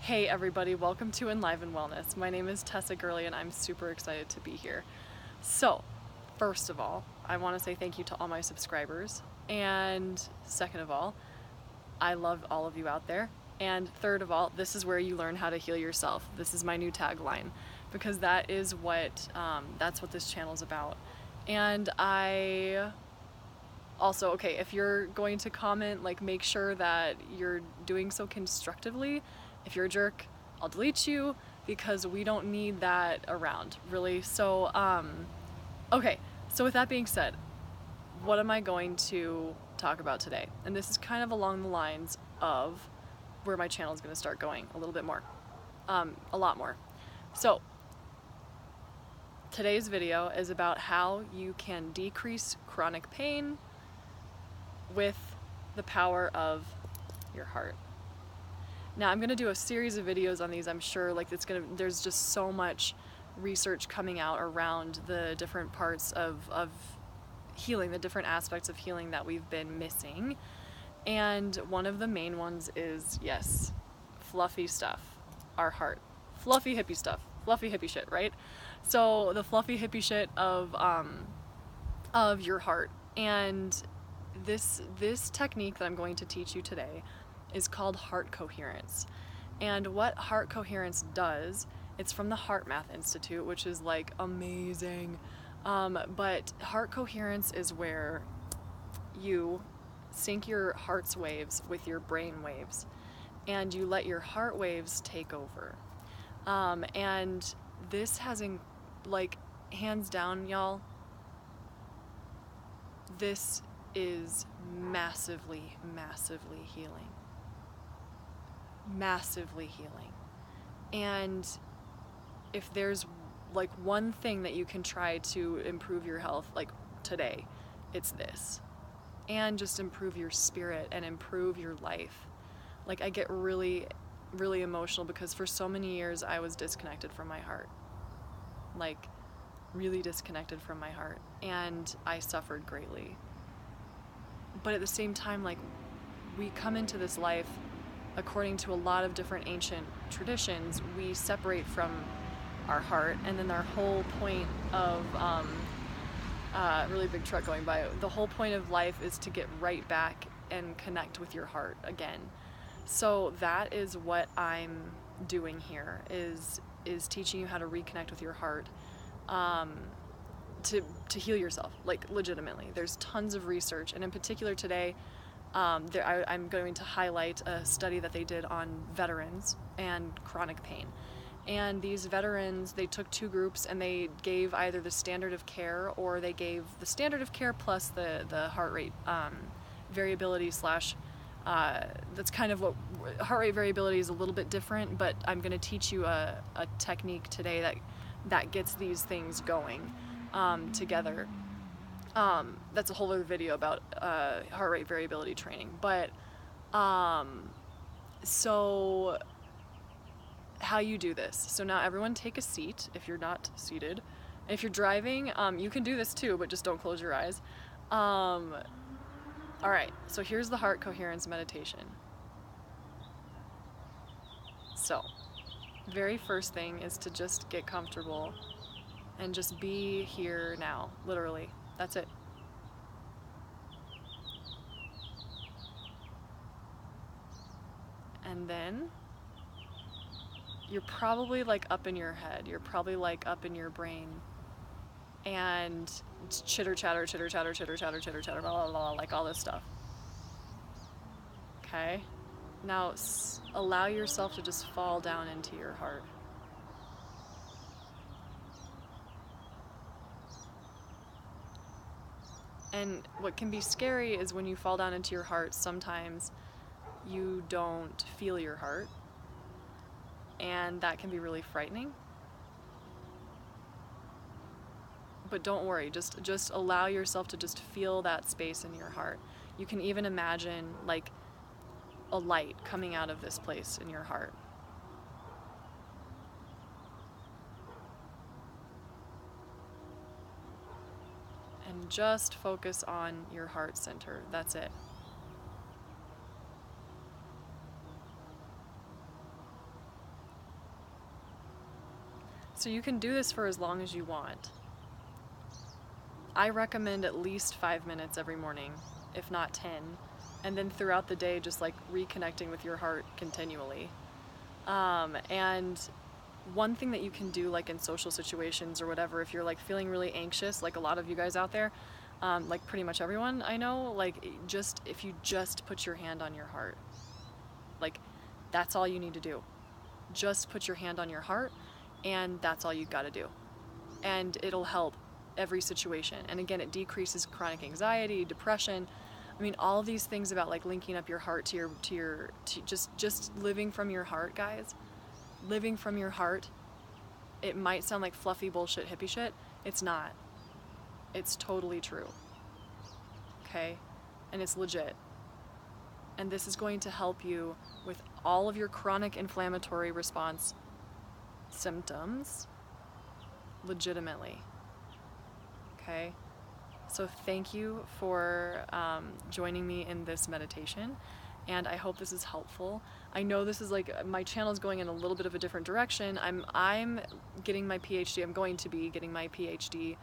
Hey everybody, welcome to Enliven Wellness. My name is Tessa Gurley and I'm super excited to be here. So, first of all, I want to say thank you to all my subscribers. And second of all, I love all of you out there. And third of all, this is where you learn how to heal yourself. This is my new tagline because that's what this channel is about. And I also, okay, if you're going to comment, like, make sure that you're doing so constructively. If you're a jerk, I'll delete you because we don't need that around, really. So, okay, so with that being said, what am I going to talk about today? And this is kind of along the lines of where my channel is going to start going a little bit more, a lot more. So, today's video is about how you can decrease chronic pain with the power of your heart. Now I'm gonna do a series of videos on these. I'm sure there's just so much research coming out around the different parts of healing, the different aspects of healing that we've been missing. And one of the main ones is, yes, fluffy stuff, our heart. Fluffy hippie stuff, fluffy hippie shit, right? So the fluffy hippie shit of your heart. And this technique that I'm going to teach you today is called Heart Coherence. And what Heart Coherence does, it's from the Heart Math Institute, which is like amazing. But Heart Coherence is where you sync your heart's waves with your brain waves, and you let your heart waves take over. And this has, hands down, y'all, this is massively, massively healing. Massively healing. And if there's like one thing that you can try to improve your health, like today, it's this. And just improve your spirit and improve your life. Like, I get really, really emotional because for so many years I was disconnected from my heart. Like, really disconnected from my heart. And I suffered greatly. But at the same time, like, we come into this life, according to a lot of different ancient traditions, we separate from our heart, and then our whole point of, really big truck going by, the whole point of life is to get right back and connect with your heart again. So that is what I'm doing here, is teaching you how to reconnect with your heart, to heal yourself, like, legitimately. There's tons of research, and in particular today, I'm going to highlight a study that they did on veterans and chronic pain. And these veterans, they took two groups and they gave either the standard of care, or they gave the standard of care plus the heart rate variability slash, that's kind of what, heart rate variability is a little bit different, but I'm going to teach you a technique today that gets these things going together. That's a whole other video about heart rate variability training. But so how you do this. So now everyone take a seat if you're not seated. And if you're driving, you can do this too, but just don't close your eyes. Alright, so here's the Heart Coherence meditation. So, very first thing is to just get comfortable and just be here now, literally. That's it. And then you're probably like up in your head. You're probably like up in your brain. And it's chitter chatter, chitter chatter, chitter chatter, chitter chatter, blah, blah, blah, like all this stuff. Okay? Now allow yourself to just fall down into your heart. And what can be scary is when you fall down into your heart, sometimes you don't feel your heart, and that can be really frightening. But don't worry, just allow yourself to just feel that space in your heart. You can even imagine like a light coming out of this place in your heart. And just focus on your heart center. That's it. So you can do this for as long as you want. I recommend at least 5 minutes every morning, if not 10, and then throughout the day just like reconnecting with your heart continually. And one thing that you can do, like in social situations or whatever, if you're like feeling really anxious, like a lot of you guys out there, like pretty much everyone I know, like if you just put your hand on your heart, like that's all you need to do. Just put your hand on your heart, and that's all you've got to do. And it'll help every situation. And again, it decreases chronic anxiety, depression. I mean, all of these things about like linking up your heart to just living from your heart, guys. Living from your heart. It might sound like fluffy bullshit hippie shit. It's not. It's totally true. Okay? And it's legit. And this is going to help you with all of your chronic inflammatory response symptoms legitimately. Okay? So thank you for joining me in this meditation, and I hope this is helpful. I know this is like, my channel is going in a little bit of a different direction. I'm getting my PhD, I'm going to be getting my PhD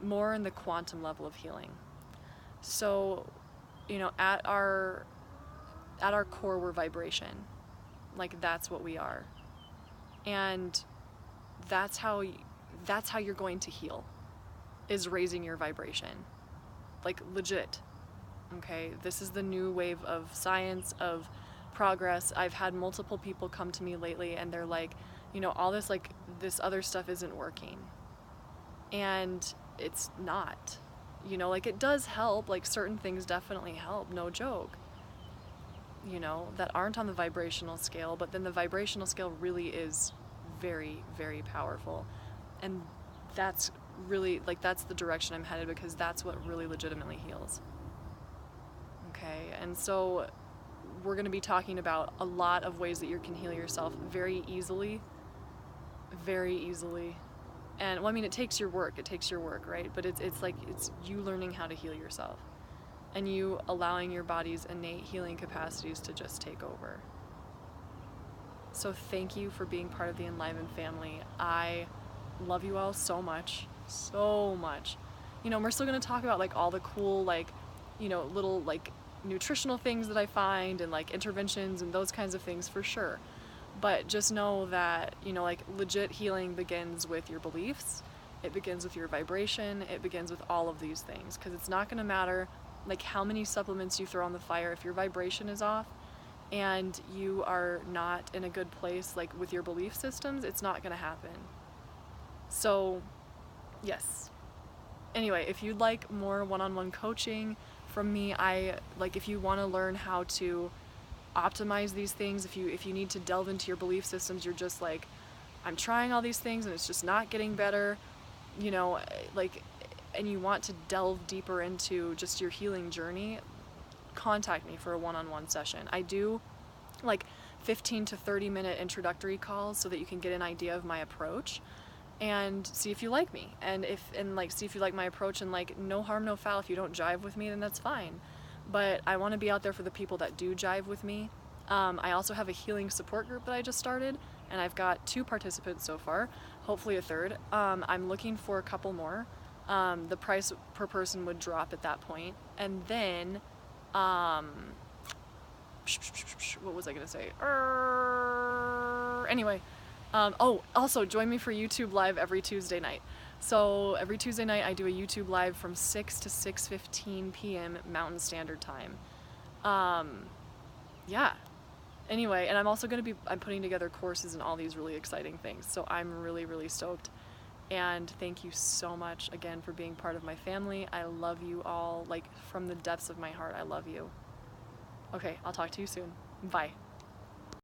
more in the quantum level of healing. So, you know, at our core, we're vibration. Like, that's what we are. And that's how you're going to heal, is raising your vibration. Like, legit. Okay? This is the new wave of science, of progress. I've had multiple people come to me lately and they're like, you know, all this, like, this other stuff isn't working. And it's not. You know, like, it does help. Like, certain things definitely help, no joke. You know, that aren't on the vibrational scale, but then the vibrational scale really is very, very powerful. And that's really, like, that's the direction I'm headed, because that's what really legitimately heals. Okay, and so we're going to be talking about a lot of ways that you can heal yourself very easily. Very easily. And, well, I mean, it takes your work, right? But it's like, it's you learning how to heal yourself, and you allowing your body's innate healing capacities to just take over. So thank you for being part of the Enliven family. I love you all so much, so much. You know, we're still going to talk about, like, all the cool, like, you know, little, like, nutritional things that I find, and, like, interventions and those kinds of things, for sure. But just know that, you know, like, legit healing begins with your beliefs. It begins with your vibration. It begins with all of these things, because it's not going to matter, like, how many supplements you throw on the fire. If your vibration is off and you are not in a good place, like, with your belief systems, it's not going to happen. So, yes. Anyway, if you'd like more one-on-one coaching from me, if you want to learn how to optimize these things, if you need to delve into your belief systems, you're just like, I'm trying all these things and it's just not getting better, you know, like, and you want to delve deeper into just your healing journey, contact me for a one-on-one session. I do like 15 to 30 minute introductory calls so that you can get an idea of my approach and see if you like me, and see if you like my approach, and, like, no harm, no foul. If you don't jive with me, then that's fine. But I want to be out there for the people that do jive with me. I also have a healing support group that I just started, and I've got 2 participants so far, hopefully a third. I'm looking for a couple more. The price per person would drop at that point. And then, what was I going to say? Anyway, also join me for YouTube Live every Tuesday night. So every Tuesday night I do a YouTube Live from 6 to 6:15 p.m. Mountain Standard Time. Yeah. Anyway, and I'm also going to be, I'm putting together courses and all these really exciting things. So I'm really, really stoked. And thank you so much again for being part of my family. I love you all, like, from the depths of my heart. I love you. Okay, I'll talk to you soon. Bye.